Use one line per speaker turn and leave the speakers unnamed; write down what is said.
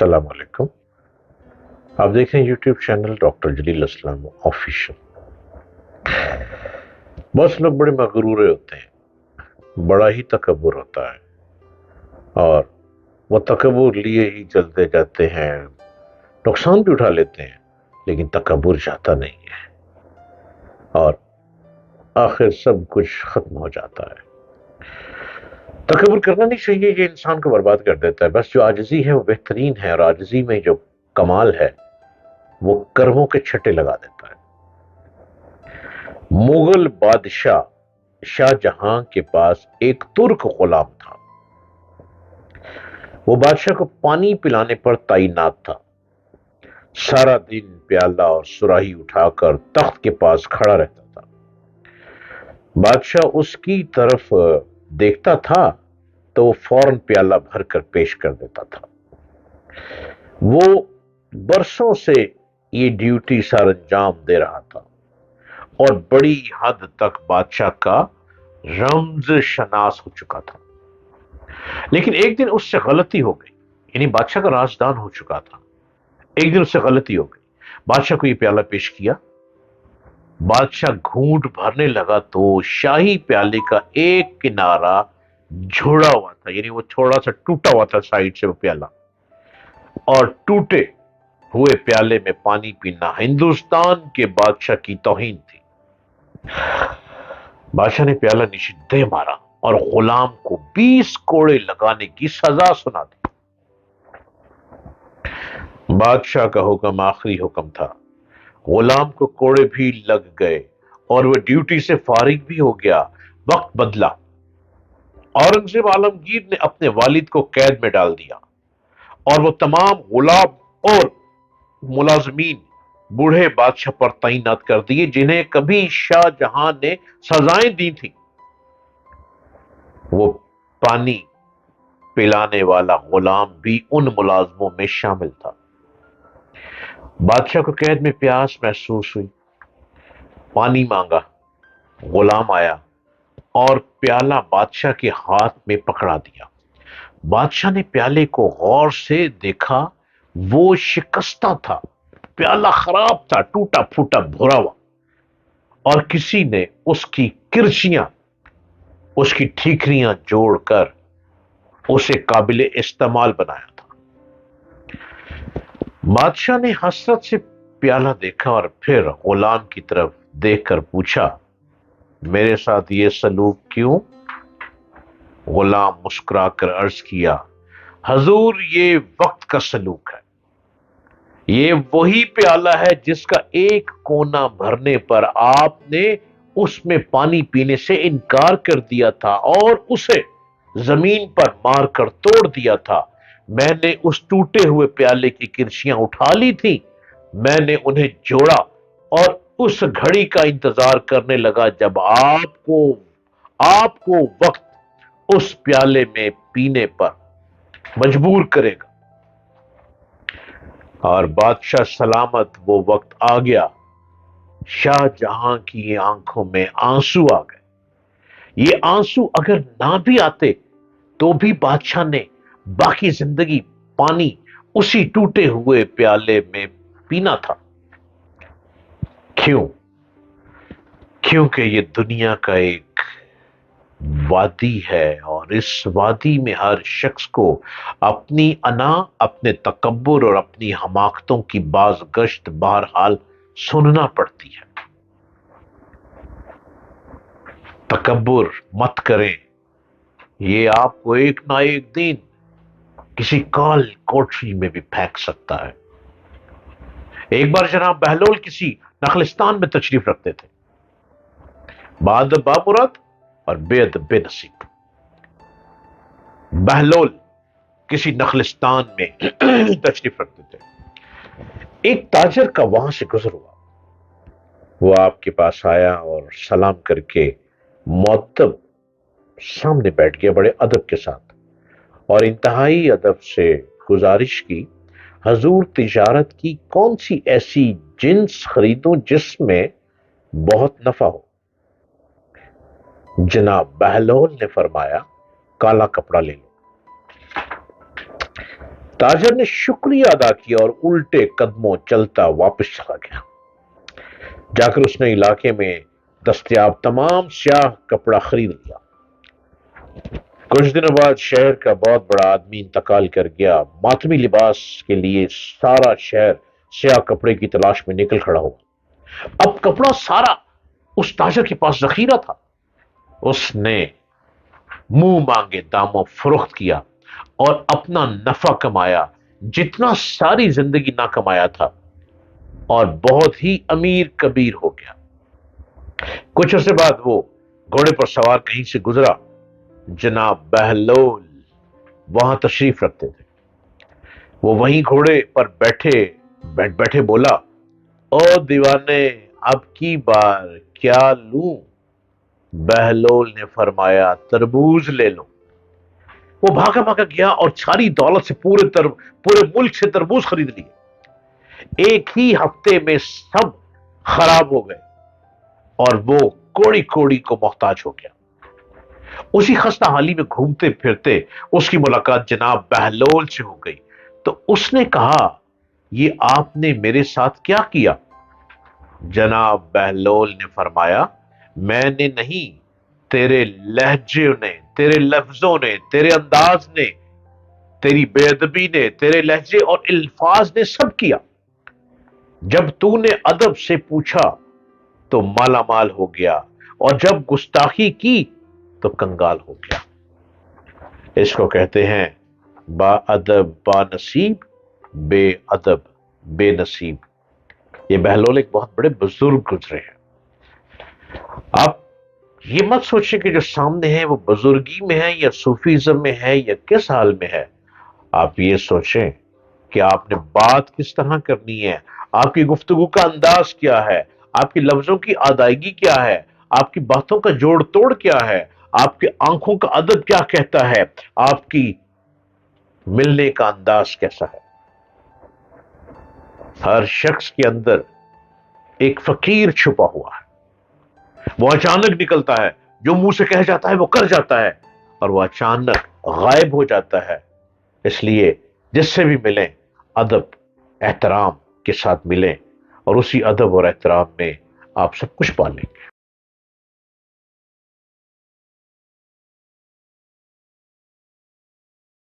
السلام علیکم. آپ دیکھ رہے ہیں یوٹیوب چینل ڈاکٹر جلیل اسلام آفیشل. بس لوگ بڑے مغرورے ہوتے ہیں، بڑا ہی تکبر ہوتا ہے اور وہ تکبر لیے ہی چلتے جاتے ہیں، نقصان بھی اٹھا لیتے ہیں لیکن تکبر جاتا نہیں ہے اور آخر سب کچھ ختم ہو جاتا ہے. تکبر کرنا نہیں چاہیے، یہ انسان کو برباد کر دیتا ہے. بس جو عاجزی ہے وہ بہترین ہے، اور عاجزی میں جو کمال ہے وہ کرموں کے چھٹے لگا دیتا ہے. مغل بادشاہ شاہ جہاں کے پاس ایک ترک غلام تھا. وہ بادشاہ کو پانی پلانے پر تعینات تھا. سارا دن پیالہ اور سراہی اٹھا کر تخت کے پاس کھڑا رہتا تھا. بادشاہ اس کی طرف دیکھتا تھا تو وہ فوراً پیالہ بھر کر پیش کر دیتا تھا. وہ برسوں سے یہ ڈیوٹی سر انجام دے رہا تھا اور بڑی حد تک بادشاہ کا رمز شناس ہو چکا تھا. لیکن ایک دن اس سے غلطی ہو گئی، یعنی بادشاہ کا رازدان ہو چکا تھا. ایک دن اس سے غلطی ہو گئی، بادشاہ کو یہ پیالہ پیش کیا. بادشاہ گھونٹ بھرنے لگا تو شاہی پیالے کا ایک کنارہ جھوڑا ہوا تھا، یعنی وہ تھوڑا سا ٹوٹا ہوا تھا سائیڈ سے وہ پیالہ، اور ٹوٹے ہوئے پیالے میں پانی پینا ہندوستان کے بادشاہ کی توہین تھی. بادشاہ نے پیالہ نیچے دے مارا اور غلام کو 20 کوڑے لگانے کی سزا سنا دی. بادشاہ کا حکم آخری حکم تھا. غلام کو کوڑے بھی لگ گئے اور وہ ڈیوٹی سے فارغ بھی ہو گیا. وقت بدلا. اورنگزیب عالمگیر نے اپنے والد کو قید میں ڈال دیا اور وہ تمام غلام اور ملازمین بوڑھے بادشاہ پر تعینات کر دیے جنہیں کبھی شاہ جہاں نے سزائیں دی تھیں. وہ پانی پلانے والا غلام بھی ان ملازموں میں شامل تھا. بادشاہ کو قید میں پیاس محسوس ہوئی، پانی مانگا. غلام آیا اور پیالہ بادشاہ کے ہاتھ میں پکڑا دیا. بادشاہ نے پیالے کو غور سے دیکھا، وہ شکستہ تھا، پیالہ خراب تھا، ٹوٹا پھوٹا بھرا ہوا، اور کسی نے اس کی کرچیاں، اس کی ٹھیکریاں جوڑ کر اسے قابل استعمال بنایا تھا. بادشاہ نے حسرت سے پیالہ دیکھا اور پھر غلام کی طرف دیکھ کر پوچھا، میرے ساتھ یہ سلوک کیوں؟ غلام مسکرا کر عرض کیا، حضور یہ وقت کا سلوک ہے. یہ وہی پیالہ ہے جس کا ایک کونا بھرنے پر آپ نے اس میں پانی پینے سے انکار کر دیا تھا اور اسے زمین پر مار کر توڑ دیا تھا. میں نے اس ٹوٹے ہوئے پیالے کی کرچیاں اٹھا لی تھی، میں نے انہیں جوڑا اور اس گھڑی کا انتظار کرنے لگا جب آپ کو وقت اس پیالے میں پینے پر مجبور کرے گا. اور بادشاہ سلامت وہ وقت آ گیا. شاہ جہاں کی آنکھوں میں آنسو آ گئے. یہ آنسو اگر نہ بھی آتے تو بھی بادشاہ نے باقی زندگی پانی اسی ٹوٹے ہوئے پیالے میں پینا تھا. کیونکہ یہ دنیا کا ایک وادی ہے اور اس وادی میں ہر شخص کو اپنی انا، اپنے تکبر اور اپنی حماقتوں کی باز گشت بہرحال سننا پڑتی ہے. تکبر مت کریں، یہ آپ کو ایک نہ ایک دن کسی کال کوٹری میں بھی پھینک سکتا ہے. ایک بار جناب بہلول کسی نخلستان میں تشریف رکھتے تھے، بادب بامراد اور بے ادب بے نصیب. بہلول کسی نخلستان میں تشریف رکھتے تھے. ایک تاجر کا وہاں سے گزر ہوا. وہ آپ کے پاس آیا اور سلام کر کے مؤدب سامنے بیٹھ گیا بڑے ادب کے ساتھ، اور انتہائی ادب سے گزارش کی، حضور تجارت کی کون سی ایسی جنس خریدوں جس میں بہت نفع ہو؟ جناب بہلول نے فرمایا، کالا کپڑا لے لو. تاجر نے شکریہ ادا کیا اور الٹے قدموں چلتا واپس چلا گیا۔ جا کر اس نے علاقے میں دستیاب تمام سیاہ کپڑا خرید لیا۔ کچھ دنوں بعد شہر کا بہت بڑا آدمی انتقال کر گیا۔ ماتمی لباس کے لیے سارا شہر سیاہ کپڑے کی تلاش میں نکل کھڑا ہوا۔ اب کپڑا سارا اس تاجر کے پاس ذخیرہ تھا۔ اس نے منہ مانگے داموں فروخت کیا اور اپنا نفع کمایا جتنا ساری زندگی نہ کمایا تھا، اور بہت ہی امیر کبیر ہو گیا۔ کچھ عرصے بعد وہ گھوڑے پر سوار کہیں سے گزرا۔ جناب بہلول وہاں تشریف رکھتے تھے۔ وہ وہیں گھوڑے پر بیٹھے بولا، او دیوانے، اب کی بار کیا لوں؟ بہلول نے فرمایا، تربوز لے لو۔ وہ بھاگا گیا اور ساری دولت سے پورے ملک سے تربوز خرید لیے۔ ایک ہی ہفتے میں سب خراب ہو گئے اور وہ کوڑی کوڑی کو محتاج ہو گیا۔ اسی خستہ حالی میں گھومتے پھرتے اس کی ملاقات جناب بہلول سے ہو گئی، تو اس نے کہا، یہ آپ نے میرے ساتھ کیا کیا؟ جناب بہلول نے فرمایا، میں نے نہیں، تیرے لہجے نے، تیرے لفظوں نے، تیرے انداز نے، تیری بے ادبی نے، تیرے لہجے اور الفاظ نے سب کیا۔ جب تو نے ادب سے پوچھا تو مالا مال ہو گیا، اور جب گستاخی کی تو کنگال ہو گیا۔ اس کو کہتے ہیں با ادب با نصیب، بے ادب بے نصیب۔ یہ بہلول ایک بہت بڑے بزرگ گزرے ہیں۔ آپ یہ مت سوچیں کہ جو سامنے ہے وہ بزرگی میں ہے یا صوفیزم میں ہے یا کس حال میں ہے۔ آپ یہ سوچیں کہ آپ نے بات کس طرح کرنی ہے، آپ کی گفتگو کا انداز کیا ہے، آپ کے لفظوں کی ادائیگی کیا ہے، آپ کی باتوں کا جوڑ توڑ کیا ہے، آپ کے آنکھوں کا ادب کیا کہتا ہے، آپ کی ملنے کا انداز کیسا ہے۔ ہر شخص کے اندر ایک فقیر چھپا ہوا ہے، وہ اچانک نکلتا ہے، جو منہ سے کہہ جاتا ہے وہ کر جاتا ہے، اور وہ اچانک غائب ہو جاتا ہے۔ اس لیے جس سے بھی ملیں ادب احترام کے ساتھ ملیں، اور اسی ادب اور احترام میں آپ سب کچھ پالیں گے۔